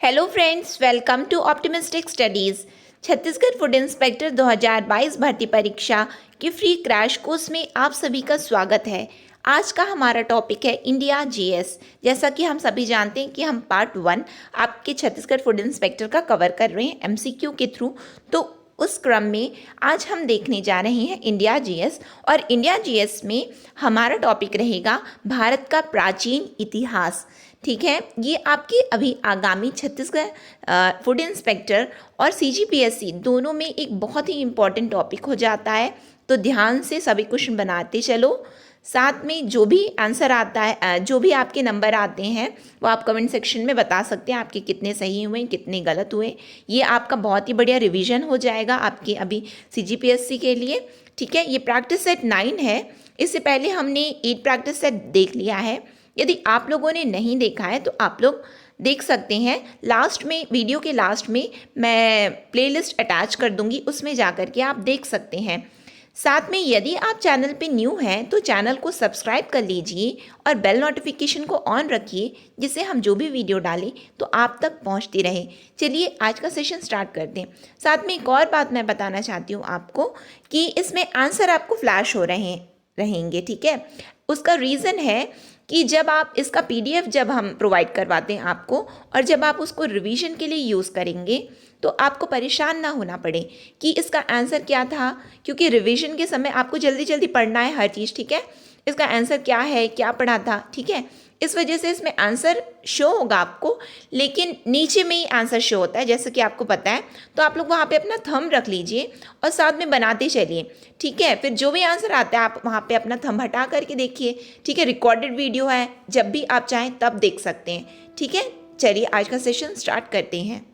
Hello friends, welcome to optimistic studies. Chhattisgarh food inspector 2022 भर्ती परीक्षा की फ्री क्रैश कोर्स में आप सभी का स्वागत है। आज का हमारा टॉपिक है इंडिया जीएस। जैसा कि हम सभी जानते हैं कि हम पार्ट 1 आपके छत्तीसगढ़ फूड इंस्पेक्टर का कवर कर रहे हैं एमसीक्यू के थ्रू। तो उस क्रम में आज हम देखने जा रहे हैं इंडिया जीएस, और इंडिया जीएस में हमारा टॉपिक रहेगा भारत का प्राचीन इतिहास। ठीक है, ये आपके अभी आगामी छत्तीसगढ़ फूड इंस्पेक्टर और सीजीपीएससी दोनों में एक बहुत ही इम्पॉर्टेंट टॉपिक हो जाता है। तो ध्यान से सभी क्वेश्चन बनाते चलो। साथ में जो भी आंसर आता है, जो भी आपके नंबर आते हैं, वो आप कमेंट सेक्शन में बता सकते हैं आपके कितने सही हुए, कितने गलत हुए। ये आपका बहुत ही बढ़िया रिवीजन हो जाएगा आपके अभी सीजीपीएससी के लिए। ठीक है, ये प्रैक्टिस सेट 9 है। इससे पहले हमने 8 प्रैक्टिस सेट देख लिया है। यदि आप लोगों ने नहीं देखा है तो आप लोग देख सकते हैं। लास्ट में, वीडियो के लास्ट में मैं प्लेलिस्ट अटैच कर दूंगी, उसमें जा कर के आप देख सकते हैं। साथ में यदि आप चैनल पे न्यू हैं तो चैनल को सब्सक्राइब कर लीजिए और बेल नोटिफिकेशन को ऑन रखिए, जिससे हम जो भी वीडियो डालें तो आप तक पहुंचती रहे। चलिए आज का सेशन स्टार्ट करते हैं। साथ में एक और बात मैं बताना चाहती हूँ आपको कि इसमें आंसर आपको फ्लैश हो रहेंगे। ठीक है, उसका रीज़न है कि जब आप इसका पीडीएफ जब हम प्रोवाइड करवाते हैं आपको, और जब आप उसको रिवीजन के लिए यूज़ करेंगे तो आपको परेशान ना होना पड़े कि इसका आंसर क्या था, क्योंकि रिवीजन के समय आपको जल्दी जल्दी पढ़ना है हर चीज़। ठीक है, इसका आंसर क्या है, क्या पढ़ा था। ठीक है, इस वजह से इसमें आंसर शो होगा आपको, लेकिन नीचे में ही आंसर शो होता है, जैसे कि आपको पता है। तो आप लोग वहाँ पे अपना थंब रख लीजिए और साथ में बनाते चलिए। ठीक है, फिर जो भी आंसर आता है आप वहाँ पे अपना थंब हटा करके देखिए। ठीक है, रिकॉर्डेड वीडियो है, जब भी आप चाहें तब देख सकते हैं। ठीक है, चलिए आज का सेशन स्टार्ट करते हैं।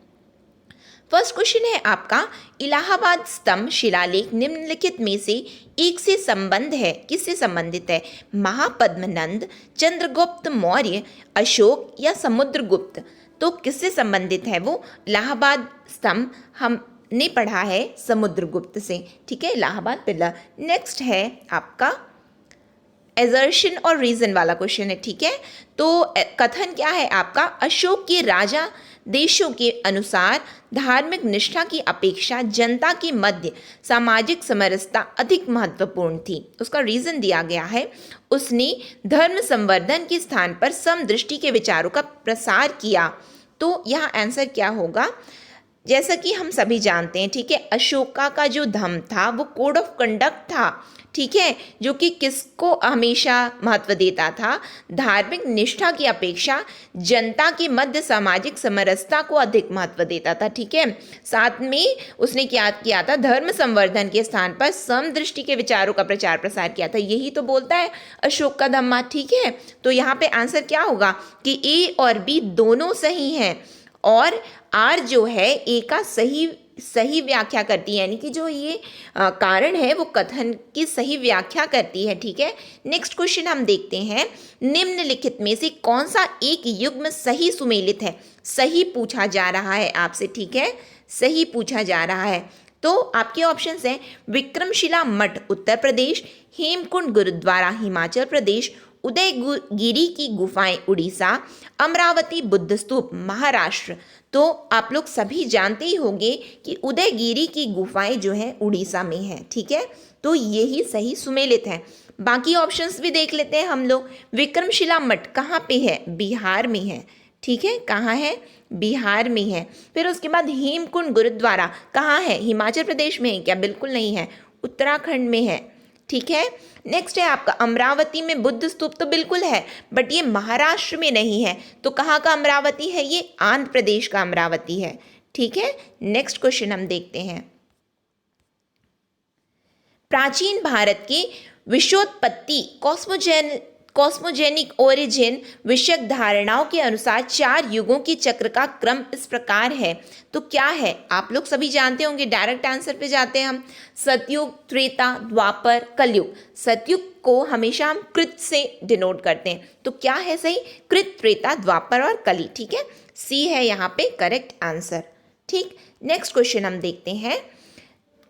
फर्स्ट क्वेश्चन है आपका, इलाहाबाद स्तंभ शिलालेख निम्नलिखित में से एक से संबंध है, किससे संबंधित है? महापद्मनंद, चंद्रगुप्त मौर्य, अशोक या समुद्रगुप्त? तो किससे संबंधित है वो? इलाहाबाद स्तंभ हमने पढ़ा है समुद्रगुप्त से। ठीक है, इलाहाबाद पिलर। नेक्स्ट है आपका एजर्शन और रीजन वाला क्वेश्चन है। ठीक है, तो कथन क्या है आपका? अशोक के राजा देशों के अनुसार धार्मिक निष्ठा की अपेक्षा जनता के मध्य सामाजिक समरसता अधिक महत्वपूर्ण थी। उसका रीजन दिया गया है, उसने धर्म संवर्धन के स्थान पर समदृष्टि के विचारों का प्रसार किया। तो यहाँ आंसर क्या होगा? जैसा कि हम सभी जानते हैं, ठीक है, अशोका का जो धम्म था वो कोड ऑफ कंडक्ट था। ठीक है, जो कि किसको हमेशा महत्व देता था? धार्मिक निष्ठा की अपेक्षा जनता के मध्य सामाजिक समरसता को अधिक महत्व देता था। ठीक है, साथ में उसने क्या किया था? धर्म संवर्धन के स्थान पर समदृष्टि के विचारों का प्रचार प्रसार किया था। यही तो बोलता है अशोक का धम्मा। ठीक है, तो यहाँ पे आंसर क्या होगा कि ए और बी दोनों सही हैं, और आर जो है ए का सही व्याख्या करती है, यानी कि जो ये कारण है वो कथन की सही व्याख्या करती है। ठीक है, नेक्स्ट क्वेश्चन हम देखते हैं, निम्नलिखित में से कौन सा एक युग्म सही सुमेलित है? सही पूछा जा रहा है आपसे। ठीक है, सही पूछा जा रहा है। तो आपके ऑप्शंस हैं, विक्रमशिला मठ उत्तर प्रदेश, हेमकुंड गुरुद्वारा हिमाचल प्रदेश, उदयगिरी की गुफाएं उड़ीसा, अमरावती बुद्ध स्तूप महाराष्ट्र। तो आप लोग सभी जानते ही होंगे कि उदयगिरी की गुफाएं जो हैं उड़ीसा में हैं। ठीक है, तो यही सही सुमेलित है। बाकी ऑप्शंस भी देख लेते हैं हम लोग। विक्रमशिला मठ कहाँ पे है? बिहार में है। ठीक है, कहाँ है? बिहार में है। फिर उसके बाद हेमकुंड गुरुद्वारा कहाँ है? हिमाचल प्रदेश में है क्या? बिल्कुल नहीं है, उत्तराखंड में है। ठीक है, नेक्स्ट है आपका अमरावती में बुद्ध स्तूप, तो बिल्कुल है, बट ये महाराष्ट्र में नहीं है। तो कहाँ का अमरावती है? ये आंध्र प्रदेश का अमरावती है। ठीक है, नेक्स्ट क्वेश्चन हम देखते हैं, प्राचीन भारत की विश्वोत्पत्ति कॉस्मोजेनिक ओरिजिन विषयक धारणाओं के अनुसार 4 युगों की चक्र का क्रम इस प्रकार है। तो क्या है? आप लोग सभी जानते होंगे, डायरेक्ट आंसर पे जाते हैं हम। सतयुग, त्रेता, द्वापर, कलयुग। सतयुग को हमेशा हम कृत से डिनोट करते हैं, तो क्या है सही? कृत, त्रेता, द्वापर और कली। ठीक है, सी है यहाँ पे करेक्ट आंसर। ठीक, नेक्स्ट क्वेश्चन हम देखते हैं,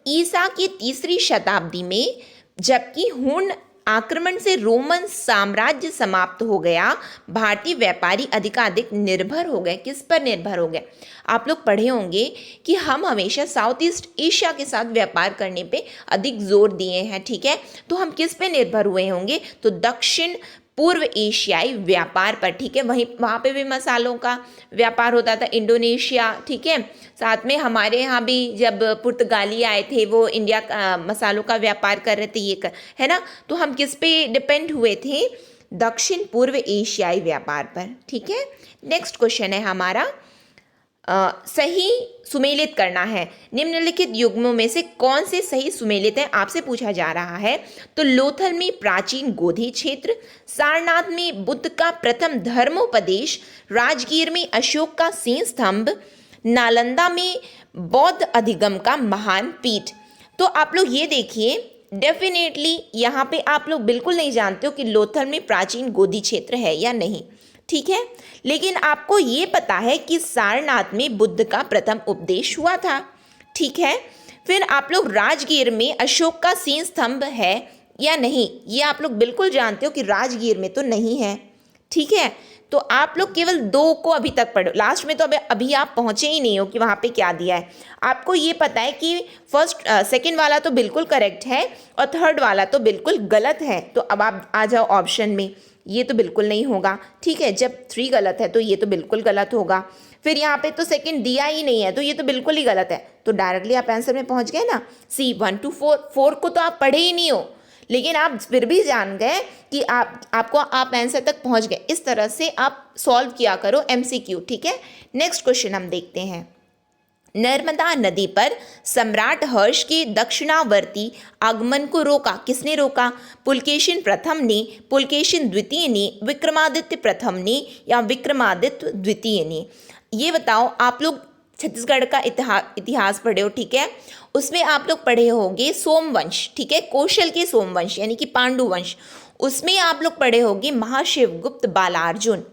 ईसा की 3री शताब्दी में जबकि हूण आक्रमण से रोमन साम्राज्य समाप्त हो गया, भारतीय व्यापारी अधिकाधिक निर्भर हो गए। किस पर निर्भर हो गए? आप लोग पढ़े होंगे कि हम हमेशा साउथ ईस्ट एशिया के साथ व्यापार करने पे अधिक जोर दिए हैं, ठीक है। तो हम किस पे निर्भर हुए होंगे? तो दक्षिण पूर्व एशियाई व्यापार पर, ठीक है। वहाँ पे भी मसालों का व्यापार होता था, इंडोनेशिया, ठीक है। साथ में हमारे यहाँ भी जब पुर्तगाली आए थे वो इंडिया का मसालों का व्यापार कर रहे थे, है ना। तो हम किस पे डिपेंड हुए थे? दक्षिण पूर्व एशियाई व्यापार पर, ठीक है। नेक्स्ट क्वेश्चन है हमारा, सही सुमेलित करना है। निम्नलिखित युग्मों में से कौन से सही सुमेलित हैं, आपसे पूछा जा रहा है। तो लोथल में प्राचीन गोधी क्षेत्र, सारनाथ में बुद्ध का प्रथम धर्मोपदेश, राजगीर में अशोक का सिंह स्तंभ, नालंदा में बौद्ध अधिगम का महान पीठ। तो आप लोग ये देखिए, डेफिनेटली यहाँ पे आप लोग बिल्कुल नहीं जानते हो कि लोथल में प्राचीन गोधी क्षेत्र है या नहीं, ठीक है। लेकिन आपको ये पता है कि सारनाथ में बुद्ध का प्रथम उपदेश हुआ था, ठीक है। फिर आप लोग राजगीर में अशोक का सिंह स्तंभ है या नहीं, ये आप लोग बिल्कुल जानते हो कि राजगीर में तो नहीं है, ठीक है। तो आप लोग केवल 2 को अभी तक पढ़ो, लास्ट में तो अभी आप पहुंचे ही नहीं हो कि वहाँ पे क्या दिया है। आपको ये पता है कि सेकंड वाला तो बिल्कुल करेक्ट है और थर्ड वाला तो बिल्कुल गलत है। तो अब आप आ जाओ ऑप्शन में, ये तो बिल्कुल नहीं होगा, ठीक है। जब 3 गलत है तो ये तो बिल्कुल गलत होगा। फिर यहाँ पे तो सेकंड दिया ही नहीं है, तो ये तो बिल्कुल ही गलत है। तो डायरेक्टली आप आंसर में पहुँच गए ना। सी 1 to 4 को तो आप पढ़े ही नहीं हो, लेकिन आप फिर भी जान गए कि आप आंसर तक पहुँच गए। इस तरह से आप सॉल्व किया करो MCQ, ठीक है। नेक्स्ट क्वेश्चन हम देखते हैं। नर्मदा नदी पर सम्राट हर्ष के दक्षिणावर्ती आगमन को रोका। किसने रोका? पुलकेशिन प्रथम ने, पुलकेशिन द्वितीय ने, विक्रमादित्य प्रथम ने या विक्रमादित्य द्वितीय ने? ये बताओ। आप लोग छत्तीसगढ़ का इतिहास पढ़े हो, ठीक है। उसमें आप लोग पढ़े होंगे सोमवंश, ठीक है, कौशल के सोमवंश यानी कि पांडुवंश। उसमें आप लोग पढ़े होंगे महाशिवगुप्त बालार्जुन।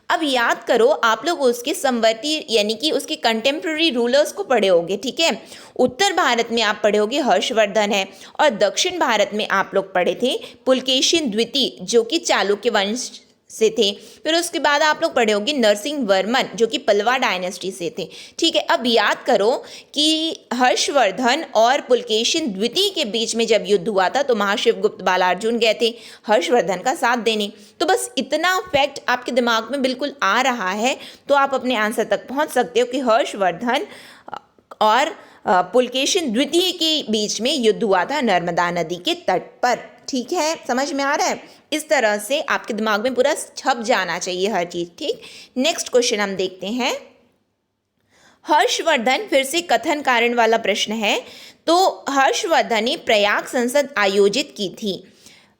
अब याद करो, आप लोग उसके समवर्ती यानी कि उसके कंटेम्प्रेरी रूलर्स को पढ़े होंगे, ठीक है। उत्तर भारत में आप पढ़े होंगे हर्षवर्धन है, और दक्षिण भारत में आप लोग पढ़े थे पुलकेशिन द्वितीय जो कि चालुक्य वंश से थे। फिर उसके बाद आप लोग पढ़े होंगे नरसिंह वर्मन जो कि पल्लवा डायनेस्टी से थे, ठीक है। अब याद करो कि हर्षवर्धन और पुलकेशिन द्वितीय के बीच में जब युद्ध हुआ था तो महाशिवगुप्त बालार्जुन गए थे हर्षवर्धन का साथ देने। तो बस इतना फैक्ट आपके दिमाग में बिल्कुल आ रहा है तो आप अपने आंसर तक पहुंच सकते हो कि हर्षवर्धन और पुलकेशिन द्वितीय के बीच में युद्ध हुआ था नर्मदा नदी के तट पर, ठीक है। समझ में आ रहा है? इस तरह से आपके दिमाग में पूरा छप जाना चाहिए हर चीज, ठीक। नेक्स्ट क्वेश्चन हम देखते हैं। हर्षवर्धन, फिर से कथन कारण वाला प्रश्न है। तो हर्षवर्धन ने प्रयाग संसद आयोजित की थी।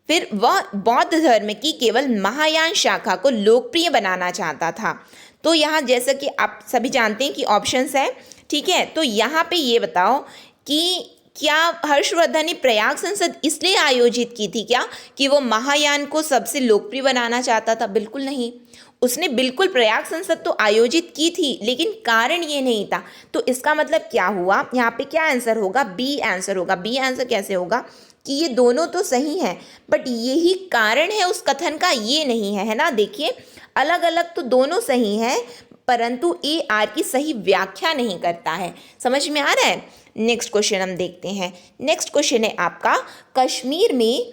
फिर वह बौद्ध धर्म की केवल महायान शाखा को लोकप्रिय बनाना चाहता था। तो यहाँ जैसा कि आप सभी जानते हैं कि ऑप्शंस है, ठीक है। तो यहाँ पे ये बताओ कि क्या हर्षवर्धन ने प्रयाग संसद इसलिए आयोजित की थी क्या कि वो महायान को सबसे लोकप्रिय बनाना चाहता था? बिल्कुल नहीं। उसने बिल्कुल प्रयाग संसद तो आयोजित की थी, लेकिन कारण ये नहीं था। तो इसका मतलब क्या हुआ? यहाँ पे क्या आंसर होगा? बी आंसर होगा। बी आंसर कैसे होगा कि ये दोनों तो सही हैं, बट यही कारण है उस कथन का, ये नहीं है, है ना। देखिए, अलग अलग तो दोनों सही हैं, परंतु ए आर की सही व्याख्या नहीं करता है। समझ में आ रहा है? नेक्स्ट क्वेश्चन हम देखते हैं। नेक्स्ट क्वेश्चन है आपका, कश्मीर में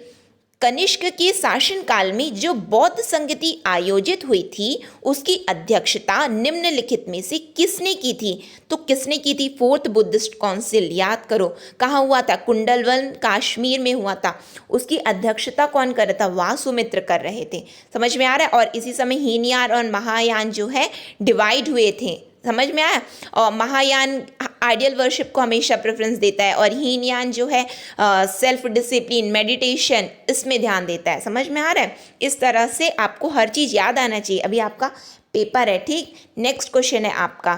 कनिष्क के शासनकाल में जो बौद्ध संगति आयोजित हुई थी उसकी अध्यक्षता निम्नलिखित में से किसने की थी? तो किसने की थी? 4th Buddhist council. याद करो कहाँ हुआ था? कुंडलवन, कश्मीर में हुआ था। उसकी अध्यक्षता कौन कर रहा था? वासुमित्र कर रहे थे। समझ में आ रहा है? और इसी समय हीनयान और महायान जो है डिवाइड हुए थे। समझ में आया? और महायान आइडियल वर्शिप को हमेशा प्रेफरेंस देता है और हीनयान जो है सेल्फ डिसिप्लिन, मेडिटेशन, इसमें ध्यान देता है। समझ में आ रहा है? इस तरह से आपको हर चीज़ याद आना चाहिए। अभी आपका पेपर है, ठीक। नेक्स्ट क्वेश्चन है आपका,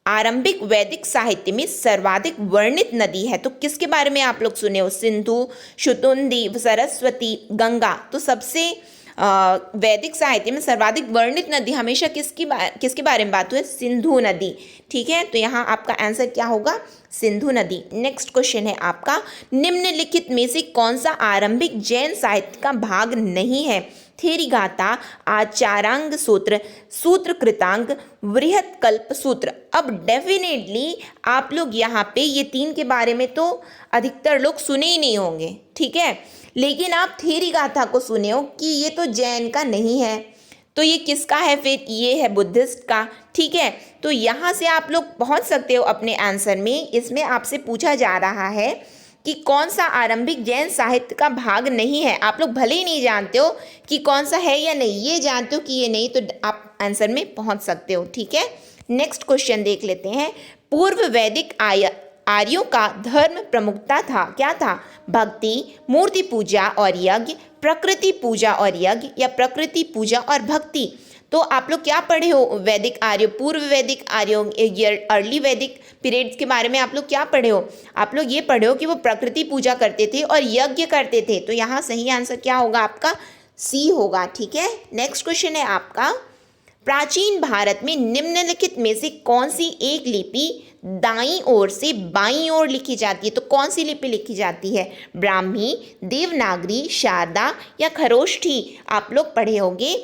आरंभिक वैदिक साहित्य में सर्वाधिक वर्णित नदी है तो किसके बारे में आप लोग सुने हो? सिंधु, शुतुंदी, सरस्वती, गंगा। तो सबसे वैदिक साहित्य में सर्वाधिक वर्णित नदी हमेशा किसके बारे में बात हुई? सिंधु नदी। ठीक है, तो यहाँ आपका आंसर क्या होगा? सिंधु नदी। नेक्स्ट क्वेश्चन है आपका, निम्नलिखित में से कौन सा आरंभिक जैन साहित्य का भाग नहीं है? थेरी गाथा, आचारांग सूत्र, सूत्र कृतांग, वृहत कल्प सूत्र। अब डेफिनेटली आप लोग यहाँ पे ये तीन के बारे में तो अधिकतर लोग सुने ही नहीं होंगे, ठीक है, लेकिन आप थेरी गाथा को सुने हो कि ये तो जैन का नहीं है, तो ये किसका है फिर? ये है बुद्धिस्ट का। ठीक है, तो यहाँ से आप लोग पहुँच सकते हो अपने आंसर में। इसमें आपसे पूछा जा रहा है कि कौन सा आरंभिक जैन साहित्य का भाग नहीं है। आप लोग भले ही नहीं जानते हो कि कौन सा है या नहीं, ये जानते हो कि ये नहीं, तो आप आंसर में पहुंच सकते हो। ठीक है, नेक्स्ट क्वेश्चन देख लेते हैं। पूर्व वैदिक आर्यों का धर्म प्रमुखता था, क्या था? भक्ति, मूर्ति पूजा और यज्ञ, प्रकृति पूजा और यज्ञ, या प्रकृति पूजा और भक्ति। तो आप लोग क्या पढ़े हो वैदिक आर्यों, पूर्व वैदिक आर्यों, अर्ली वैदिक पीरियड्स के बारे में आप लोग क्या पढ़े हो? आप लोग ये पढ़े हो कि वो प्रकृति पूजा करते थे और यज्ञ करते थे। तो यहाँ सही आंसर क्या होगा आपका? सी होगा। ठीक है, नेक्स्ट क्वेश्चन है आपका, प्राचीन भारत में निम्नलिखित में से कौन सी एक लिपि दाईं ओर से बाईं ओर लिखी जाती है? तो कौन सी लिपि लिखी जाती है? ब्राह्मी, देवनागरी, शारदा या खरोष्ठी? आप लोग पढ़े होंगे,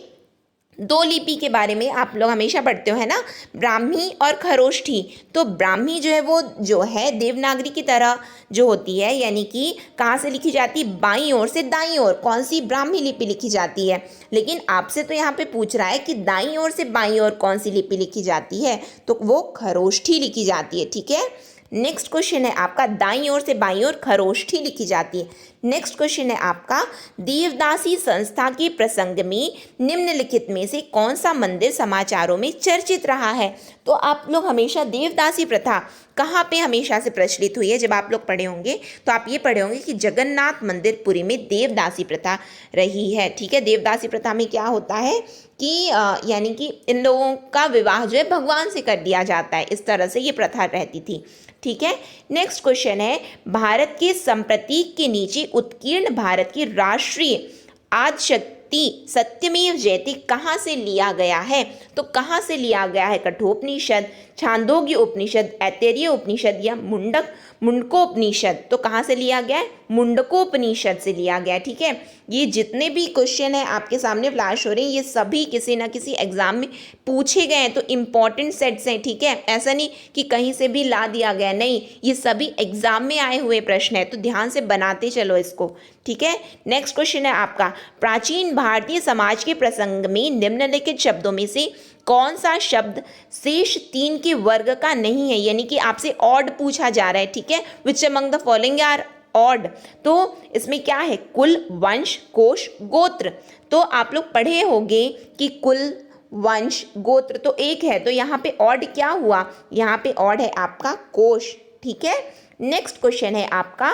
दो लिपि के बारे में आप लोग हमेशा पढ़ते हो, है ना, ब्राह्मी और खरोष्ठी। तो ब्राह्मी जो है वो जो है देवनागरी की तरह जो होती है, यानी कि कहाँ से लिखी जाती है? बाईं ओर से दाईं ओर। कौन सी ब्राह्मी लिपि लिखी जाती है? लेकिन आपसे तो यहाँ पे पूछ रहा है कि दाईं ओर से बाईं ओर कौन सी लिपि लिखी जाती है, तो वो खरोष्ठी लिखी जाती है। ठीक है, नेक्स्ट क्वेश्चन है आपका, दाईं ओर से बाईं ओर खरोष्ठी लिखी जाती है। नेक्स्ट क्वेश्चन है आपका, देवदासी संस्था के प्रसंग में निम्नलिखित में से कौन सा मंदिर समाचारों में चर्चित रहा है? तो आप लोग हमेशा देवदासी प्रथा कहाँ पे हमेशा से प्रचलित हुई है? जब आप लोग पढ़े होंगे तो आप ये पढ़े होंगे कि जगन्नाथ मंदिर पुरी में देवदासी प्रथा रही है। ठीक है, देवदासी प्रथा में क्या होता है कि यानी कि इन लोगों का विवाह जो है भगवान से कर दिया जाता है, इस तरह से ये प्रथा रहती थी। ठीक है, नेक्स्ट क्वेश्चन है, भारत के संप्रतीक के नीचे उत्कीर्ण भारत की राष्ट्रीय आदिशक्ति सत्यमेव जयते कहाँ से लिया गया है? तो कहाँ से लिया गया है? कठोपनिषद, छांदोग्य उपनिषद, ऐतरेय उपनिषद या मुंडकोपनिषद। तो कहाँ से लिया गया है? मुंडकोपनिषद से लिया गया है। ठीक है, ये जितने भी क्वेश्चन हैं आपके सामने फ्लैश हो रहे हैं, ये सभी किसी ना किसी एग्जाम में पूछे गए हैं, तो इम्पॉर्टेंट सेट्स हैं। ठीक है, ऐसा नहीं कि कहीं से भी ला दिया गया, नहीं, ये सभी एग्जाम में आए हुए प्रश्न है, तो ध्यान से बनाते चलो इसको। ठीक है, नेक्स्ट क्वेश्चन है आपका, प्राचीन भारतीय समाज के प्रसंग में निम्नलिखित शब्दों में से कौन सा शब्द शेष तीन के वर्ग का नहीं है? यानी कि आपसे ऑड पूछा जा रहा है। ठीक है, which among the following are odd? तो इसमें क्या है? कुल, वंश, कोश, गोत्र। तो आप लोग पढ़े होंगे कि कुल, वंश, गोत्र तो एक है, तो यहाँ पे ऑड क्या हुआ? यहाँ पे ऑड है आपका कोश। ठीक है, नेक्स्ट क्वेश्चन है आपका,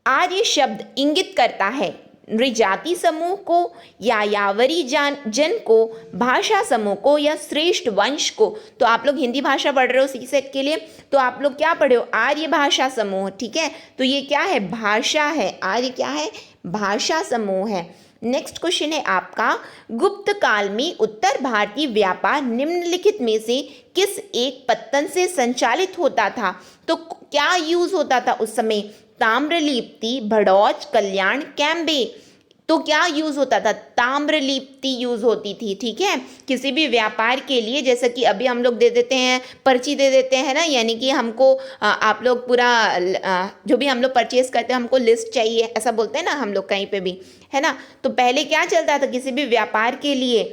आर्य शब्द इंगित करता है नृजाति समूह को या यावरी जन को, भाषा समूह को या श्रेष्ठ वंश को? तो आप लोग हिंदी भाषा पढ़ रहे हो सी सेट के लिए, तो आप लोग क्या पढ़े हो? आर्य भाषा समूह। ठीक है, तो ये क्या है? भाषा है। आर्य क्या है? भाषा समूह है। नेक्स्ट क्वेश्चन है आपका, गुप्त काल में उत्तर भारतीय व्यापार निम्नलिखित में से किस एक पत्तन से संचालित होता था? तो क्या यूज होता था उस समय? ताम्रलिप्ति, भड़ौच, कल्याण, कैम्बे। तो क्या यूज होता था? ताम्रलिप्ति यूज होती थी। ठीक है, किसी भी व्यापार के लिए, जैसे कि अभी हम लोग दे देते हैं, पर्ची दे देते हैं ना, यानी कि हमको आप लोग पूरा जो भी हम लोग परचेस करते हैं हमको लिस्ट चाहिए, ऐसा बोलते हैं ना हम लोग कहीं पे भी, है ना। तो पहले क्या चलता था किसी भी व्यापार के लिए?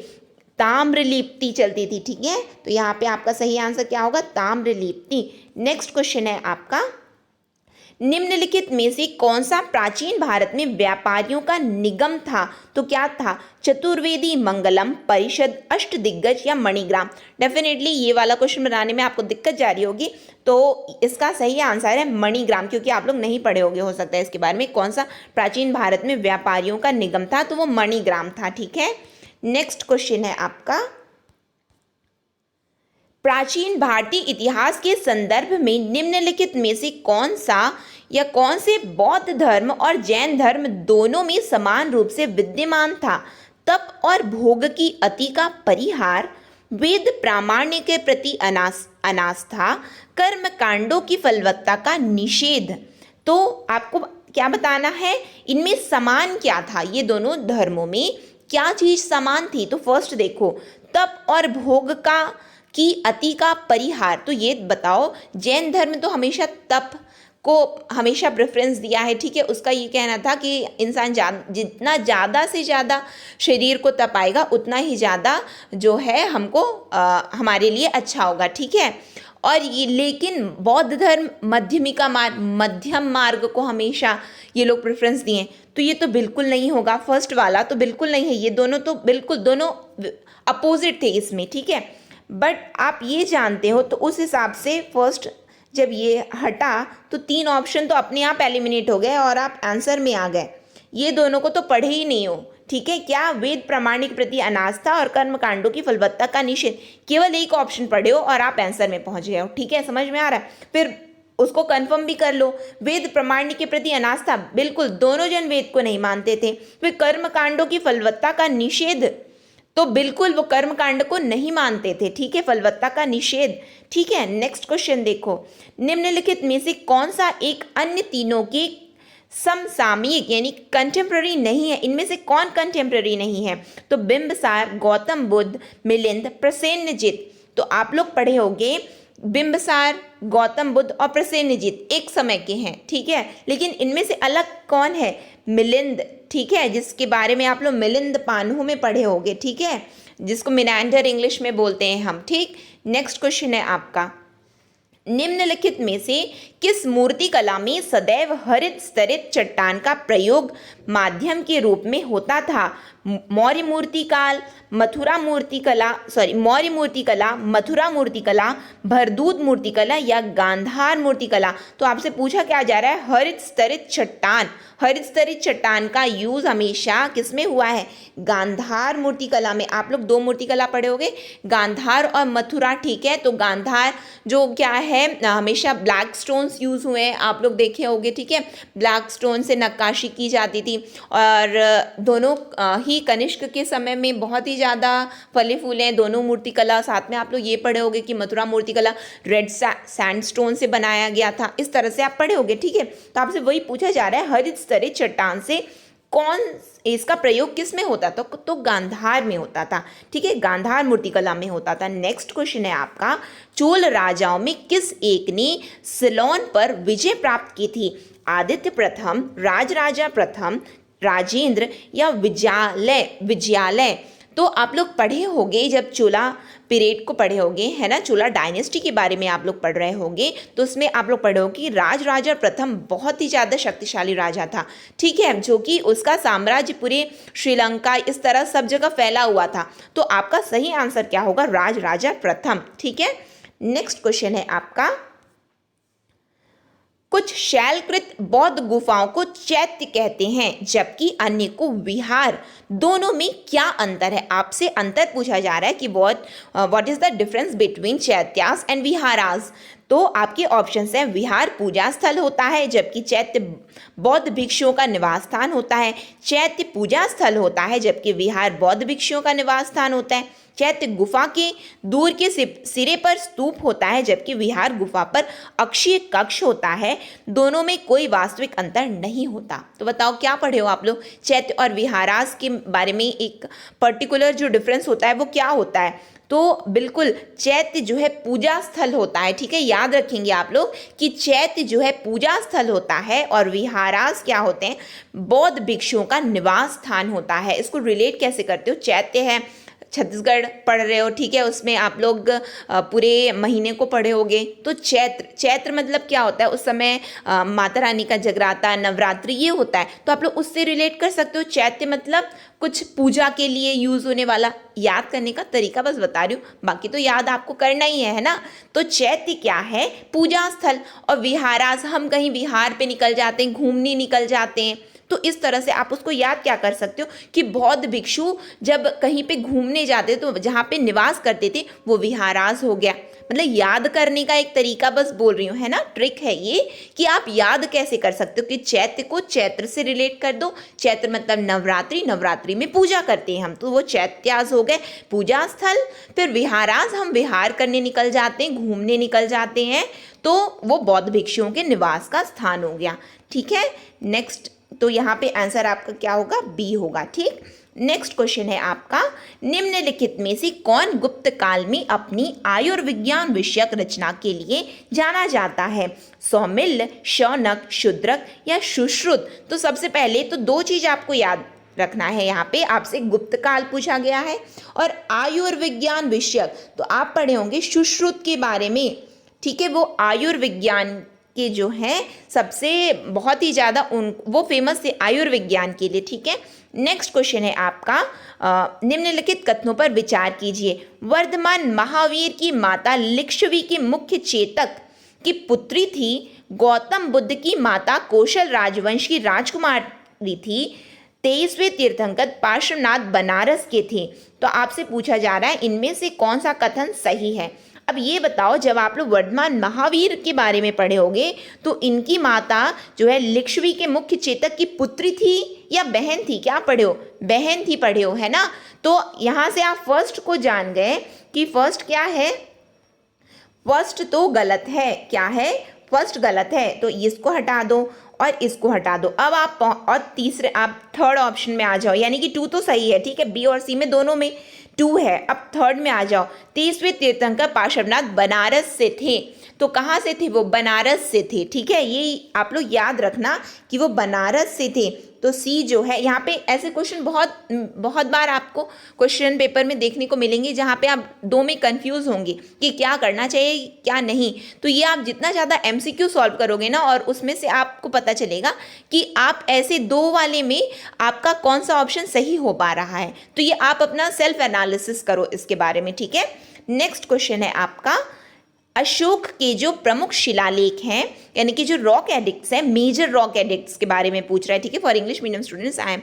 ताम्रलिप्ति चलती थी। ठीक है, तो यहाँ पे आपका सही आंसर क्या होगा? ताम्रलिप्ति। नेक्स्ट क्वेश्चन है आपका, निम्नलिखित में से कौन सा प्राचीन भारत में व्यापारियों का निगम था? तो क्या था? चतुर्वेदी, मंगलम, परिषद, अष्टदिग्गज या मणिग्राम? डेफिनेटली ये वाला क्वेश्चन बनाने में आपको दिक्कत जा रही होगी, तो इसका सही आंसर है मणिग्राम, क्योंकि आप लोग नहीं पढ़े होंगे हो सकता है इसके बारे में, कौन सा प्राचीन भारत में व्यापारियों का निगम था, तो वो मणिग्राम था। ठीक है, नेक्स्ट क्वेश्चन है आपका, प्राचीन भारतीय इतिहास के संदर्भ में निम्नलिखित में से कौन सा या कौन से बौद्ध धर्म और जैन धर्म दोनों में समान रूप से विद्यमान था? तप और भोग की अति का परिहार, वेद प्रामाण्य के प्रति अनास्था, कर्म कांडों की फलवत्ता का निषेध। तो आपको क्या बताना है, इनमें समान क्या था, ये दोनों धर्मों में क्या चीज समान थी। तो फर्स्ट देखो, तप और भोग का की अति का परिहार, तो ये बताओ, जैन धर्म तो हमेशा तप को हमेशा प्रेफरेंस दिया है, ठीक है। उसका ये कहना था कि इंसान जितना ज़्यादा से ज़्यादा शरीर को तपाएगा उतना ही ज़्यादा जो है हमको हमारे लिए अच्छा होगा, ठीक है। और ये लेकिन बौद्ध धर्म मध्यम मार्ग को हमेशा ये लोग प्रेफरेंस दिए। तो ये तो बिल्कुल नहीं होगा, फर्स्ट वाला तो बिल्कुल नहीं है, ये दोनों तो बिल्कुल दोनों अपोजिट थे इसमें, ठीक है। बट आप ये जानते हो तो उस हिसाब से फर्स्ट जब ये हटा तो 3 ऑप्शन तो अपने आप एलिमिनेट हो गए और आप आंसर में आ गए। ये दोनों को तो पढ़े ही नहीं हो, ठीक है। क्या, वेद प्रमाणिक प्रति अनास्था और कर्म कांडों की फलवत्ता का निषेध, केवल एक ऑप्शन पढ़े हो और आप आंसर में पहुंच गए हो, ठीक है। समझ में आ रहा है, फिर उसको कंफर्म भी कर लो। वेद प्रमाण्य के प्रति अनास्था, बिल्कुल दोनों जन वेद को नहीं मानते थे। फिर कर्म कांडों की फलवत्ता का निषेध, तो बिल्कुल वो कर्म कांड को नहीं मानते थे, ठीक है, फलवत्ता का निषेध, ठीक है। नेक्स्ट क्वेश्चन देखो, निम्नलिखित में से कौन सा एक अन्य तीनों के समसामयिक यानी कंटेम्प्ररी नहीं है, इनमें से कौन कंटेम्प्ररी नहीं है। तो बिंबसार, गौतम बुद्ध, मिलिंद, प्रसेनजित। तो आप लोग पढ़े होंगे बिंबसार, गौतम बुद्ध और प्रसेनजित एक समय के हैं, ठीक है। लेकिन इनमें से अलग कौन है, मिलिंद, ठीक है, जिसके बारे में आप लोग मिलिंद पान्हु में पढ़े होंगे, ठीक है, जिसको मिनांडर इंग्लिश में बोलते हैं हम, ठीक। नेक्स्ट क्वेश्चन है आपका, निम्नलिखित में से किस मूर्ति कला में सदैव हरित स्तरित चट्टान का प्रयोग माध्यम के रूप में होता था। मौर्य मूर्ति काल, मथुरा मूर्ति कला, मौर्य मूर्ति कला, मथुरा मूर्ति कला, भरदूत मूर्ति कला या गांधार मूर्ति कला। तो आपसे पूछा क्या जा रहा है, हरित स्तरित चट्टान। हरित स्तरित चट्टान का यूज हमेशा किसमें हुआ है, गांधार मूर्ति कला में। आप लोग 2 मूर्ति कला पढ़े होंगे, गांधार और मथुरा, ठीक है। तो गांधार जो क्या है, हमेशा ब्लैक स्टोन्स यूज हुए हैं, आप लोग देखे होंगे, ठीक है। ब्लैक स्टोन से नक्काशी की जाती थी और दोनों ही कनिष्क के समय में बहुत ही ज़्यादा फले फूले हैं दोनों मूर्ति कला। साथ में आप लोग ये पढ़े होंगे कि मथुरा मूर्ति कला रेड सैंडस्टोन से बनाया गया था, इस तरह से आप पढ़े होंगे, ठीक है। तो आपसे वही पूछा जा रहा है, हरित स्तरित चट्टान से कौन, इसका प्रयोग किस में होता था, तो गांधार में होता था, ठीक है, गांधार मूर्तिकला में होता था। नेक्स्ट क्वेश्चन है आपका, चोल राजाओं में किस एक ने सिलोन पर विजय प्राप्त की थी। आदित्य प्रथम, राजराजा प्रथम, राजेंद्र या विजयालय। तो आप लोग पढ़े होंगे, जब चोला पीरियड को पढ़े होंगे, है ना, चोला डायनेस्टी के बारे में आप लोग पढ़ रहे होंगे, तो उसमें आप लोग पढ़े होंगे कि राजराजा प्रथम बहुत ही ज़्यादा शक्तिशाली राजा था, ठीक है, जो कि उसका साम्राज्य पूरे श्रीलंका इस तरह सब जगह फैला हुआ था। तो आपका सही आंसर क्या होगा, राजराजा प्रथम, ठीक है। नेक्स्ट क्वेश्चन है आपका, कुछ शैलकृत बौद्ध गुफाओं को चैत्य कहते हैं जबकि अन्य को विहार, दोनों में क्या अंतर है। आपसे अंतर पूछा जा रहा है कि what is the difference between chaityas and viharas. तो आपके ऑप्शंस हैं, विहार पूजा स्थल होता है जबकि चैत्य बौद्ध भिक्षुओं का निवास स्थान होता है। चैत्य पूजा स्थल होता है जबकि विहार बौद्ध भिक्षुओं का निवास स्थान होता है। चैत्य गुफा के दूर के सिरे पर स्तूप होता है जबकि विहार गुफा पर अक्षीय कक्ष होता है। दोनों में कोई वास्तविक अंतर नहीं होता। तो बताओ क्या पढ़े हो आप लोग, चैत्य और विहारास के बारे में एक पर्टिकुलर जो डिफरेंस होता है वो क्या होता है। तो बिल्कुल चैत्य जो है पूजा स्थल होता है, ठीक है, याद रखेंगे आप लोग कि चैत्य जो है पूजा स्थल होता है और विहारास क्या होते हैं, बौद्ध भिक्षुओं का निवास स्थान होता है। इसको रिलेट कैसे करते हो, चैत्य है छत्तीसगढ़ पढ़ रहे हो, ठीक है, उसमें आप लोग पूरे महीने को पढ़े होगे। तो चैत्र मतलब क्या होता है, उस समय माता रानी का जगराता, नवरात्रि ये होता है, तो आप लोग उससे रिलेट कर सकते हो। चैत्य मतलब कुछ पूजा के लिए यूज होने वाला, याद करने का तरीका बस बता रही हूँ, बाकी तो याद आपको करना ही है ना। तो चैत्य क्या है, पूजा स्थल, और विहारास हम कहीं विहार पे निकल जाते हैं, घूमने निकल जाते हैं, तो इस तरह से आप उसको याद क्या कर सकते हो कि बौद्ध भिक्षु जब कहीं पे घूमने जाते तो जहाँ पे निवास करते थे वो विहारास हो गया। मतलब याद करने का एक तरीका बस बोल रही हूँ, है ना, ट्रिक है ये कि आप याद कैसे कर सकते हो कि चैत्र को चैत्र से रिलेट कर दो। चैत्र मतलब नवरात्रि, नवरात्रि में पूजा करते हैं हम, तो वो चैत्यास हो गए पूजा स्थल। फिर विहारास, हम विहार करने निकल जाते हैं, घूमने निकल जाते हैं, तो वो बौद्ध भिक्षुओं के निवास का स्थान हो गया। ठीक है, नेक्स्ट, तो यहाँ पे आंसर आपका क्या होगा, बी होगा। ठीक, नेक्स्ट क्वेश्चन है आपका, निम्नलिखित में से कौन गुप्त काल में अपनी आयुर्विज्ञान विषयक रचना के लिए जाना जाता है? सौमिल्य, शौनक, शूद्रक या सुश्रुत? तो सबसे पहले तो दो चीज आपको याद रखना है, यहाँ पे आपसे गुप्त काल पूछा गया है और आयुर्विज्ञान विषयक, तो आप पढ़े होंगे सुश्रुत के बारे में। ठीक है, वो आयुर्विज्ञान के जो हैं सबसे बहुत ही ज़्यादा वो फेमस थे आयुर्विज्ञान के लिए। ठीक है, नेक्स्ट क्वेश्चन है आपका, निम्नलिखित कथनों पर विचार कीजिए। वर्धमान महावीर की माता लिच्छवी की मुख्य चेतक की पुत्री थी। गौतम बुद्ध की माता कौशल राजवंश की राजकुमारी थी। 23वें तीर्थंकर पार्श्वनाथ बनारस के थे। तो आपसे पूछा जा रहा है इनमें से कौन सा कथन सही है। अब ये बताओ, जब आप लोग वर्धमान महावीर के बारे में पढ़े होंगे तो इनकी माता जो है लिच्छवी के मुख्य चेतक की पुत्री थी या बहन थी? क्या पढ़े हो? बहन थी पढ़े हो, है ना। तो यहाँ से आप फर्स्ट को जान गए कि फर्स्ट क्या है, फर्स्ट तो गलत है। क्या है? फर्स्ट गलत है, तो इसको हटा दो और इसको हटा दो। अब आप और तीसरे, आप थर्ड ऑप्शन में आ जाओ, यानी कि 2 तो सही है। ठीक है, बी और सी में दोनों में 2 है। अब थर्ड में आ जाओ, 23वें तीर्थंकर पार्श्वनाथ बनारस से थे। तो कहाँ से थे वो? बनारस से थे। ठीक है, ये आप लोग याद रखना कि वो बनारस से थे। तो सी जो है, यहाँ पे ऐसे क्वेश्चन बहुत बार आपको क्वेश्चन पेपर में देखने को मिलेंगे जहाँ पे आप दो में कंफ्यूज होंगे कि क्या करना चाहिए क्या नहीं। तो ये आप जितना ज़्यादा एमसीक्यू सॉल्व करोगे ना, और उसमें से आपको पता चलेगा कि आप ऐसे 2 वाले में आपका कौन सा ऑप्शन सही हो पा रहा है। तो ये आप अपना सेल्फ एनालिसिस करो इसके बारे में। ठीक है, नेक्स्ट क्वेश्चन है आपका, अशोक के जो प्रमुख शिलालेख हैं, यानी कि जो रॉक एडिक्ट्स हैं, मेजर रॉक एडिक्ट्स के बारे में पूछ रहा है। ठीक है, for English medium students I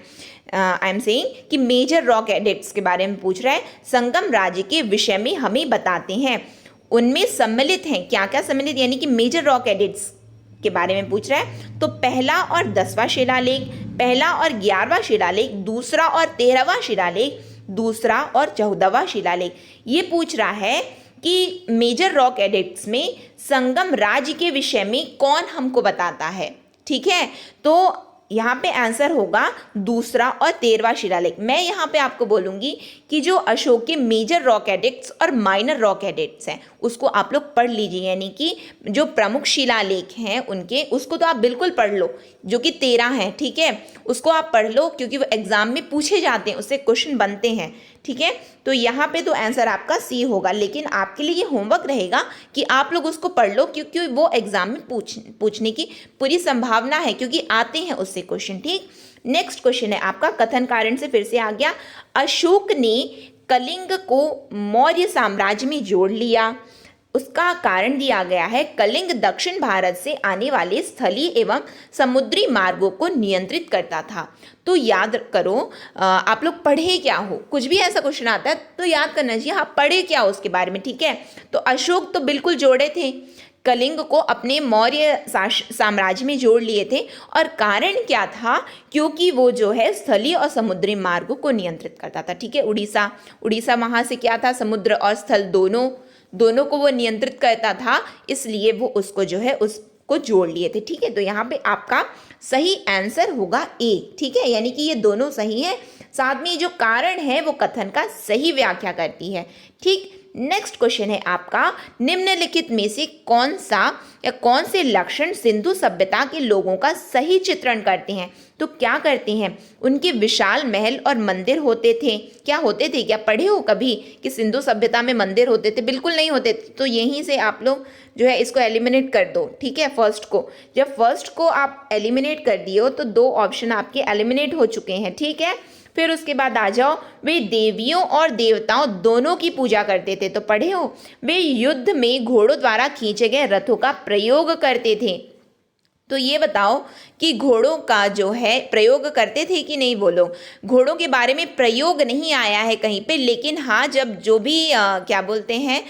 am saying कि मेजर रॉक एडिक्ट्स के बारे में पूछ रहा है। संगम राज्य के विषय में हमें बताते हैं, उनमें सम्मिलित हैं। क्या क्या सम्मिलित, यानी कि मेजर रॉक एडिक्ट्स के बारे में पूछ रहा है। तो पहला और 10वां शिलालेख, पहला और 11वां शिलालेख, दूसरा और 13वां शिलालेख, दूसरा और 14वां शिलालेख। ये पूछ रहा है कि मेजर रॉक एडिक्ट्स में संगम राज्य के विषय में कौन हमको बताता है। ठीक है, तो यहाँ पे आंसर होगा दूसरा और 13वां शिलालेख। मैं यहाँ पे आपको बोलूँगी कि जो अशोक के मेजर रॉक एडिक्ट्स और माइनर रॉक एडिक्ट्स हैं उसको आप लोग पढ़ लीजिए, यानी कि जो प्रमुख शिलालेख हैं उनके, उसको तो आप बिल्कुल पढ़ लो, जो कि 13 हैं। ठीक है, उसको आप पढ़ लो क्योंकि वो एग्जाम में पूछे जाते हैं, उससे क्वेश्चन बनते हैं। ठीक है, तो यहाँ पे तो आंसर आपका सी होगा, लेकिन आपके लिए ये होमवर्क रहेगा कि आप लोग उसको पढ़ लो क्योंकि वो एग्जाम में पूछने की पूरी संभावना है, क्योंकि आते हैं उससे क्वेश्चन। ठीक, नेक्स्ट क्वेश्चन है आपका, कथन कारण से फिर से आ गया। अशोक ने कलिंग को मौर्य साम्राज्य में जोड़ लिया। उसका कारण दिया गया है, कलिंग दक्षिण भारत से आने वाले स्थलीय एवं समुद्री मार्गों को नियंत्रित करता था। तो याद करो, आप लोग पढ़े क्या हो, कुछ भी ऐसा क्वेश्चन आता है तो याद करना चाहिए हाँ पढ़े क्या हो उसके बारे में। ठीक है, तो अशोक तो बिल्कुल जोड़े थे, कलिंग को अपने मौर्य साम्राज्य में जोड़ लिए थे। और कारण क्या था? क्योंकि वो जो है स्थलीय और समुद्री मार्गों को नियंत्रित करता था। ठीक है, उड़ीसा वहाँ से क्या था, समुद्र और स्थल दोनों को वो नियंत्रित करता था, इसलिए वो उसको जो है उसको जोड़ लिए थे। ठीक है, तो यहाँ पे आपका सही आंसर होगा ए। ठीक है, यानी कि ये दोनों सही है, साथ में जो कारण है वो कथन का सही व्याख्या करती है। ठीक, नेक्स्ट क्वेश्चन है आपका, निम्नलिखित में से कौन सा या कौन से लक्षण सिंधु सभ्यता के लोगों का सही चित्रण करते हैं? तो क्या करते हैं? उनके विशाल महल और मंदिर होते थे। क्या होते थे? क्या पढ़े हो कभी कि सिंधु सभ्यता में मंदिर होते थे? बिल्कुल नहीं होते थे। तो यहीं से आप लोग जो है इसको एलिमिनेट कर दो। ठीक है, फर्स्ट को, जब फर्स्ट को आप एलिमिनेट कर दिए हो तो 2 ऑप्शन आपके एलिमिनेट हो चुके हैं। ठीक है, फिर उसके बाद आ जाओ, वे देवियों और देवताओं दोनों की पूजा करते थे। तो पढ़े हो, वे युद्ध में घोड़ों द्वारा खींचे गए रथों का प्रयोग करते थे। तो ये बताओ कि घोड़ों का जो है प्रयोग करते थे कि नहीं। बोलो, घोड़ों के बारे में प्रयोग नहीं आया है कहीं पे, लेकिन हाँ जब जो भी क्या बोलते हैं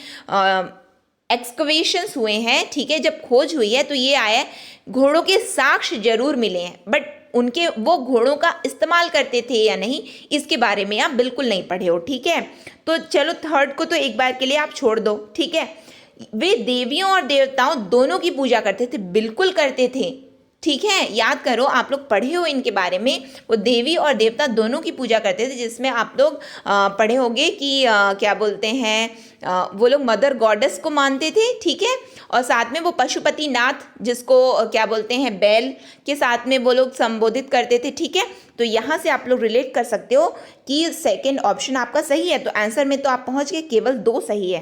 एक्सकवेशंस हुए हैं, ठीक है, जब खोज हुई है तो ये आया है घोड़ों के साक्ष्य जरूर मिले हैं, बट उनके वो घोड़ों का इस्तेमाल करते थे या नहीं इसके बारे में आप बिल्कुल नहीं पढ़े हो, ठीक है। तो चलो थर्ड को तो एक बार के लिए आप छोड़ दो, ठीक है। वे देवियों और देवताओं दोनों की पूजा करते थे, बिल्कुल करते थे, ठीक है। याद करो, आप लोग पढ़े हो इनके बारे में, वो देवी और देवता दोनों की पूजा करते थे, जिसमें आप लोग पढ़े होंगे कि क्या बोलते हैं वो लोग मदर गॉडेस को मानते थे, ठीक है। और साथ में वो पशुपति नाथ, जिसको क्या बोलते हैं बैल के साथ में वो लोग संबोधित करते थे, ठीक है। तो यहाँ से आप लोग रिलेट कर सकते हो कि सेकेंड ऑप्शन आपका सही है। तो आंसर में तो आप पहुँच गए, केवल 2 सही है,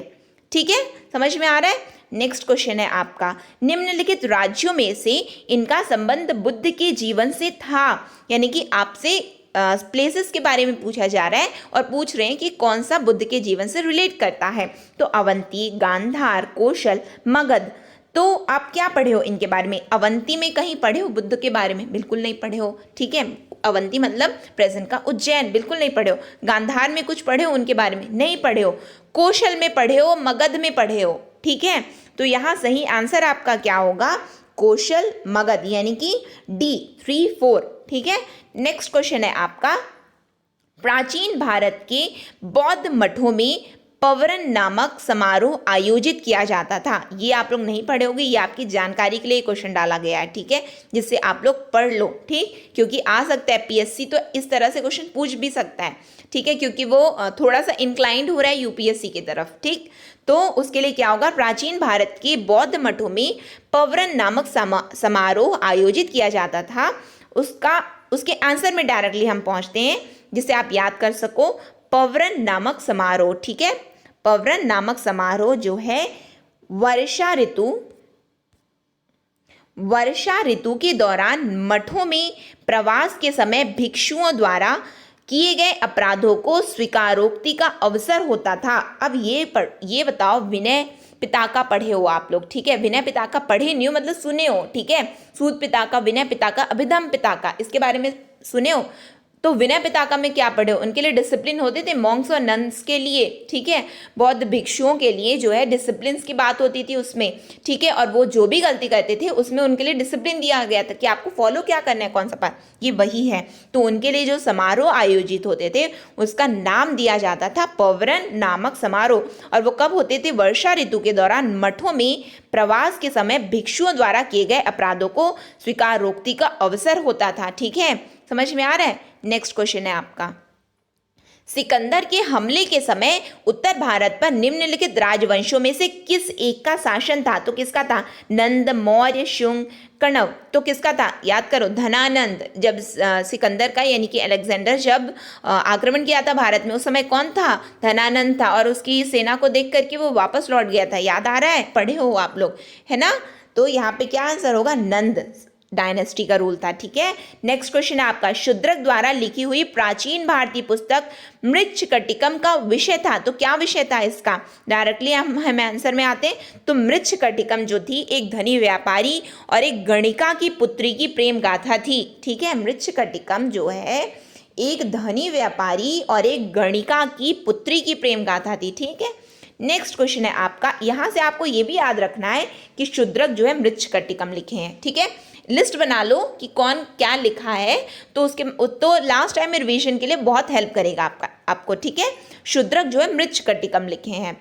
ठीक है। समझ में आ रहा है। नेक्स्ट क्वेश्चन है आपका, निम्नलिखित राज्यों में से इनका संबंध बुद्ध के जीवन से था। यानी कि आपसे प्लेसेस के बारे में पूछा जा रहा है और पूछ रहे हैं कि कौन सा बुद्ध के जीवन से रिलेट करता है। तो अवंती, गांधार, कौशल, मगध। तो आप क्या पढ़े हो इनके बारे में। अवंती में कहीं पढ़े हो बुद्ध के बारे में, बिल्कुल नहीं पढ़े हो, ठीक है। अवंती मतलब प्रेजेंट का उज्जैन, बिल्कुल नहीं पढ़े हो। गांधार में कुछ पढ़े हो उनके बारे में, नहीं पढ़े हो। कौशल में पढ़े हो, मगध में पढ़े हो, ठीक है। तो यहाँ सही आंसर आपका क्या होगा, कौशल, मगध, यानी कि डी 3, 4, ठीक है। नेक्स्ट क्वेश्चन है आपका, प्राचीन भारत के बौद्ध मठों में पवरन नामक समारोह आयोजित किया जाता था। ये आप लोग नहीं पढ़े होंगे, ये आपकी जानकारी के लिए क्वेश्चन डाला गया है, ठीक है, जिससे आप लोग पढ़ लो, ठीक, क्योंकि आ सकता है पीएससी तो इस तरह से क्वेश्चन पूछ भी सकता है, ठीक है, क्योंकि वो थोड़ा सा इंक्लाइंड हो रहा है यूपीएससी की तरफ, ठीक। तो उसके लिए क्या होगा, प्राचीन भारत के बौद्ध मठों में पवरन नामक समारोह आयोजित किया जाता था। उसके आंसर में डायरेक्टली हम पहुंचते हैं, जिसे आप याद कर सको। पवरन नामक समारोह, ठीक है, पवरन नामक समारोह जो है वर्षा ऋतु के दौरान मठों में प्रवास के समय भिक्षुओं द्वारा किए गए अपराधों को स्वीकारोक्ति का अवसर होता था। अब ये बताओ, विनय पिताका पढ़े हो आप लोग, ठीक है। विनय पिताका पढ़े नहीं हो मतलब सुने हो, ठीक है। सूत पिताका, विनय पिताका, अभिधम पिताका, इसके बारे में सुने हो। तो विनय पिताका में क्या पढ़े हो, उनके लिए डिसिप्लिन होते थे, मॉन्क्स और नन्स के लिए, ठीक है, बौद्ध भिक्षुओं के लिए जो है डिसिप्लिन की बात होती थी उसमें, ठीक है। और वो जो भी गलती करते थे उसमें उनके लिए डिसिप्लिन दिया गया था कि आपको फॉलो क्या करना है, कौन सा पाठ, ये वही है। तो उनके लिए जो समारोह आयोजित होते थे उसका नाम दिया जाता था पवरन नामक समारोह। और वो कब होते थे, वर्षा ऋतु के दौरान मठों में प्रवास के समय भिक्षुओं द्वारा किए गए अपराधों को स्वीकारोक्ति का अवसर होता था, ठीक है। समझ में आ रहा है। नेक्स्ट क्वेश्चन है आपका, सिकंदर के हमले के समय उत्तर भारत पर निम्नलिखित राजवंशों में से किस एक का शासन था। तो किसका था, नंद, मौर्य, शुंग, कण्व। तो किसका था, याद करो, धनानंद। जब सिकंदर का यानी कि अलेक्जेंडर जब आक्रमण किया था भारत में, उस समय कौन था, धनानंद था। और उसकी सेना को देख करके वो वापस लौट गया था, याद आ रहा है, पढ़े हो आप लोग, है ना। तो यहाँ पे क्या आंसर होगा, नंद डायनेस्टी का रूल था, ठीक है। नेक्स्ट क्वेश्चन है आपका, शूद्रक द्वारा लिखी हुई प्राचीन भारतीय पुस्तक मृच्छकटिकम का विषय था। तो क्या विषय था इसका, डायरेक्टली हम आंसर में आते हैं। तो मृच्छकटिकम जो थी एक धनी व्यापारी और एक गणिका की पुत्री की प्रेम गाथा थी, ठीक है। मृच्छकटिकम जो है एक धनी व्यापारी और एक गणिका की पुत्री की प्रेम गाथा थी, ठीक है। नेक्स्ट क्वेश्चन है आपका, यहाँ से आपको ये भी याद रखना है कि शूद्रक जो है मृच्छकटिकम लिखे हैं, ठीक है। लिस्ट बना लो कि कौन क्या लिखा है, तो लास्ट टाइम में रिवीजन के लिए बहुत हेल्प करेगा आपको, ठीक है। शूद्रक जो है मृच्छकटिकम लिखे हैं।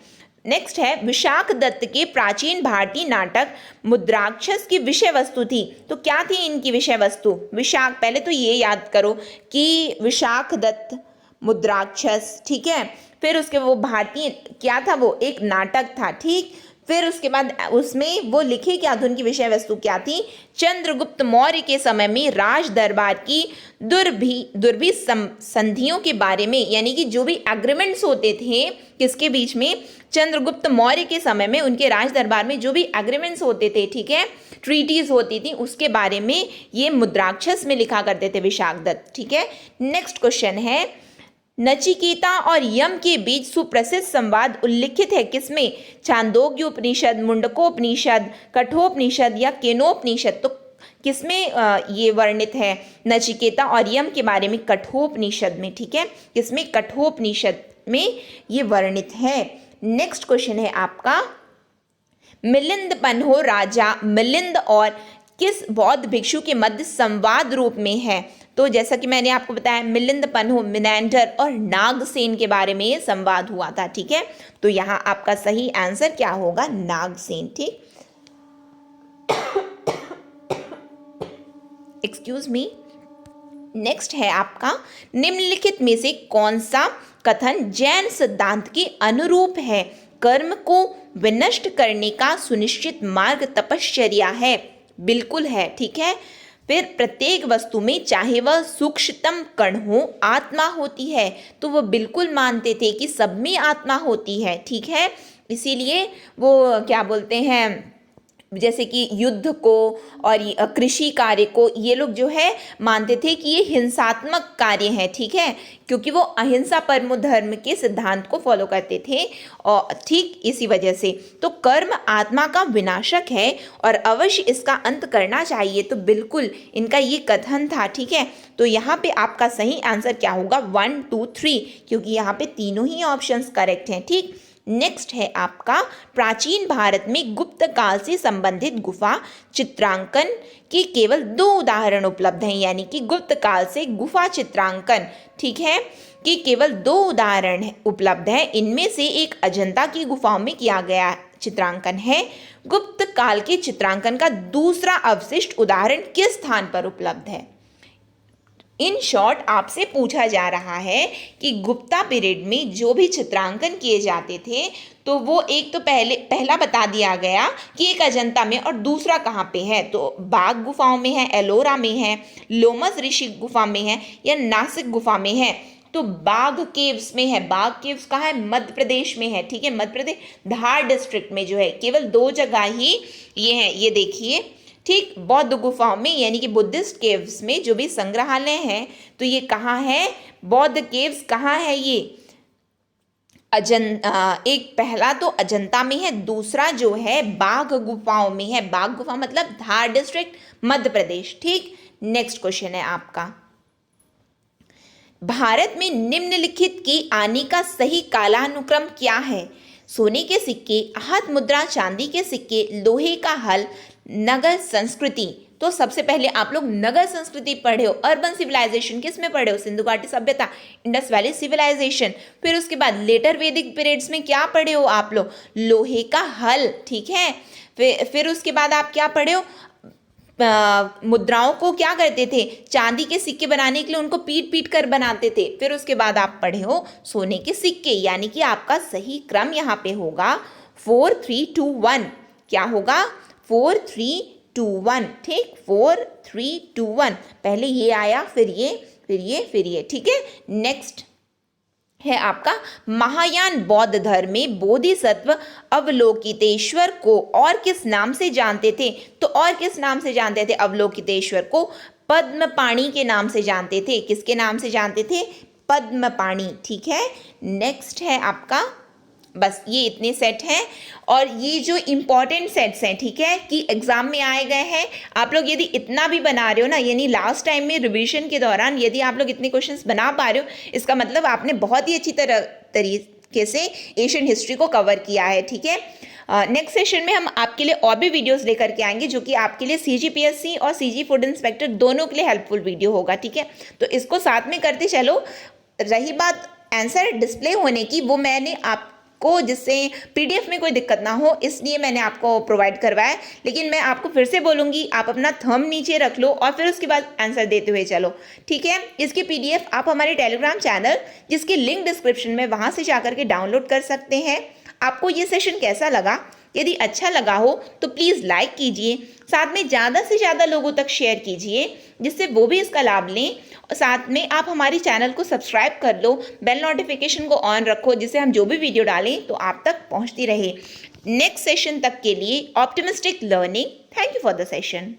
नेक्स्ट है, विशाख दत्त के प्राचीन भारतीय नाटक मुद्राक्षस की विषय वस्तु थी। तो क्या थी इनकी विषय वस्तु, विशाख, पहले तो ये याद करो कि विशाख दत्त, मुद्राक्षस, ठीक है। फिर उसके वो भारतीय क्या था, वो एक नाटक था, ठीक। फिर उसके बाद उसमें वो लिखे क्या थे, उनकी विषय वस्तु क्या थी, चंद्रगुप्त मौर्य के समय में राज दरबार की दुर्भी संधियों के बारे में, यानी कि जो भी एग्रीमेंट्स होते थे किसके बीच में, चंद्रगुप्त मौर्य के समय में उनके राज दरबार में जो भी एग्रीमेंट्स होते थे, ठीक है, ट्रीटीज होती थी, उसके बारे में ये मुद्राक्षस में लिखा करते थे विशाख दत्त, ठीक है। नेक्स्ट क्वेश्चन है, नचिकेता और यम के बीच सुप्रसिद्ध संवाद उल्लिखित है किसमें, छांदोग्य उपनिषद, मुंडकोपनिषद, कठोपनिषद या केनोपनिषद। तो किसमें ये वर्णित है? नचिकेता और यम के बारे में कठोपनिषद में, ठीक है, किसमें? कठोपनिषद में ये वर्णित है। नेक्स्ट क्वेश्चन है आपका, मिलिंद पन्हो राजा मिलिंद और किस बौद्ध भिक्षु के मध्य संवाद रूप में है? तो जैसा कि मैंने आपको बताया, मिलिंद पन्हो, मिनेंडर और नागसेन के बारे में ये संवाद हुआ था, ठीक है। तो यहाँ आपका सही आंसर क्या होगा? नागसेन, ठीक। Excuse me. नेक्स्ट है आपका, निम्नलिखित में से कौन सा कथन जैन सिद्धांत के अनुरूप है? कर्म को विनष्ट करने का सुनिश्चित मार्ग तपश्चर्या है। बिल्कुल है, ठीक है। फिर प्रत्येक वस्तु में चाहे वह सूक्ष्मतम कण हो, आत्मा होती है। तो वो बिल्कुल मानते थे कि सब में आत्मा होती है, ठीक है। इसीलिए वो क्या बोलते हैं, जैसे कि युद्ध को और कृषि कार्य को ये लोग जो है मानते थे कि ये हिंसात्मक कार्य है, ठीक है, क्योंकि वो अहिंसा परमो धर्म के सिद्धांत को फॉलो करते थे। और ठीक इसी वजह से तो कर्म आत्मा का विनाशक है और अवश्य इसका अंत करना चाहिए। तो बिल्कुल इनका ये कथन था, ठीक है। तो यहाँ पे आपका सही आंसर क्या होगा? 1, 2, 3, क्योंकि यहाँ पे तीनों ही ऑप्शंस करेक्ट हैं, ठीक। नेक्स्ट है आपका, प्राचीन भारत में गुप्त काल से संबंधित गुफा चित्रांकन के केवल 2 उदाहरण उपलब्ध हैं। यानी कि गुप्त काल से गुफा चित्रांकन, ठीक है, कि केवल 2 उदाहरण उपलब्ध हैं। इनमें से एक अजंता की गुफाओं में किया गया चित्रांकन है। गुप्त काल के चित्रांकन का दूसरा अवशिष्ट उदाहरण किस स्थान पर उपलब्ध है? इन शॉर्ट आपसे पूछा जा रहा है कि गुप्ता पीरियड में जो भी चित्रांकन किए जाते थे, तो वो एक तो पहला बता दिया गया कि एक अजंता में और दूसरा कहाँ पे है। तो बाघ गुफाओं में है, एलोरा में है, लोमस ऋषि गुफा में है या नासिक गुफा में है। तो बाघ केव्स में है। बाघ केव्स कहाँ है? मध्य प्रदेश में है, ठीक है। मध्य प्रदेश धार डिस्ट्रिक्ट में जो है, केवल 2 जगह ही ये है, ये देखिए, ठीक। बौद्ध गुफाओं में यानी कि बुद्धिस्ट केव्स में जो भी संग्रहालय हैं, तो ये कहाँ है? बौद्ध केव्स कहाँ है? ये एक पहला तो अजंता में है, दूसरा जो है बाघ गुफाओं में है। बाघ गुफा मतलब धार डिस्ट्रिक्ट, मध्य प्रदेश, ठीक। नेक्स्ट क्वेश्चन है आपका, भारत में निम्नलिखित के आने का सही कालानुक्रम क्या है? सोने के सिक्के, हाथ मुद्रा, चांदी के सिक्के, लोहे का हल, नगर संस्कृति। तो सबसे पहले आप लोग नगर संस्कृति पढ़े हो। अर्बन सिविलाइजेशन किस में पढ़े हो? सिंधु घाटी सभ्यता, इंडस वैली सिविलाइजेशन। फिर उसके बाद लेटर वैदिक पीरियड्स में क्या पढ़े हो आप लोग? लोहे का हल, ठीक है। फिर उसके बाद आप क्या पढ़े हो? मुद्राओं को क्या करते थे? चांदी के सिक्के बनाने के लिए उनको पीट पीट कर बनाते थे। फिर उसके बाद आप पढ़े हो सोने के सिक्के, यानी कि आपका सही क्रम यहाँ पे होगा 4, 3, 2, 1। क्या होगा? 4, 3, 2, 1, ठीक। 4, 3, 2, 1, पहले ये आया, फिर ये, फिर ये, फिर ये, ठीक है। नेक्स्ट है आपका, महायान बौद्ध धर्म में बोधिसत्व अवलोकितेश्वर को और किस नाम से जानते थे? तो और किस नाम से जानते थे अवलोकितेश्वर को? पद्मपाणि के नाम से जानते थे। किसके नाम से जानते थे? पद्मपाणि, ठीक है। नेक्स्ट है आपका, बस ये इतने सेट हैं और ये जो इम्पॉर्टेंट सेट्स हैं, ठीक है, कि एग्जाम में आए गए हैं। आप लोग यदि इतना भी बना रहे हो ना, यानी लास्ट टाइम में रिवीजन के दौरान यदि आप लोग इतने क्वेश्चंस बना पा रहे हो, इसका मतलब आपने बहुत ही अच्छी तरीके से एशियन हिस्ट्री को कवर किया है, ठीक है। नेक्स्ट सेशन में हम आपके लिए और भी वीडियोस लेकर के आएंगे जो कि आपके लिए CGPSC और CG फूड इंस्पेक्टर दोनों के लिए हेल्पफुल वीडियो होगा, ठीक है। तो इसको साथ में करते चलो। रही बात आंसर डिस्प्ले होने की, वो मैंने आपको जिससे PDF में कोई दिक्कत ना हो इसलिए मैंने आपको प्रोवाइड करवाया, लेकिन मैं आपको फिर से बोलूँगी आप अपना थंब नीचे रख लो और फिर उसके बाद आंसर देते हुए चलो, ठीक है। इसकी PDF आप हमारे टेलीग्राम चैनल जिसकी लिंक डिस्क्रिप्शन में, वहाँ से जाकर के डाउनलोड कर सकते हैं। आपको ये सेशन कैसा लगा? यदि अच्छा लगा हो तो प्लीज़ लाइक कीजिए, साथ में ज़्यादा से ज़्यादा लोगों तक शेयर कीजिए जिससे वो भी इसका लाभ लें। और साथ में आप हमारी चैनल को सब्सक्राइब कर लो, बेल नोटिफिकेशन को ऑन रखो जिससे हम जो भी वीडियो डालें तो आप तक पहुंचती रहे। नेक्स्ट सेशन तक के लिए optimistic learning. Thank you for the session.